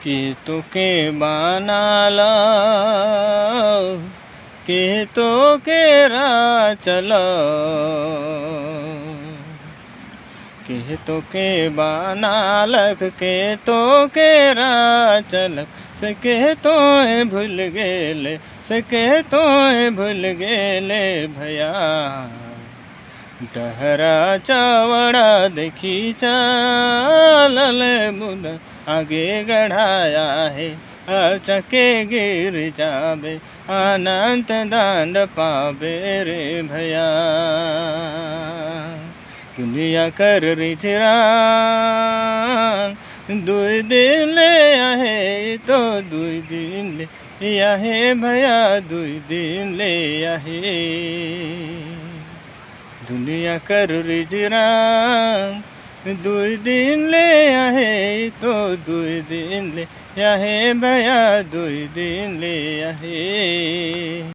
कि तो के बनाला कि तो के रा चला के तो के बनालक के तो के रा चलक से के तो भूल गेले से के तो भूल गेले भया डहरा चवड़ा देखी चलल मुद आगे गढ़ाया है चके गिर जाबे अनंत दंड पाबे रे भया दुनिया कर रिचरा दुई दिन ले आहे तो दुई दिन ले आहे भया दुई दिन ले आहे दुनिया कर रिजरा दुई दिन ले आहे तो दुई दिन ले आहे भया दुई दिन ले आहे।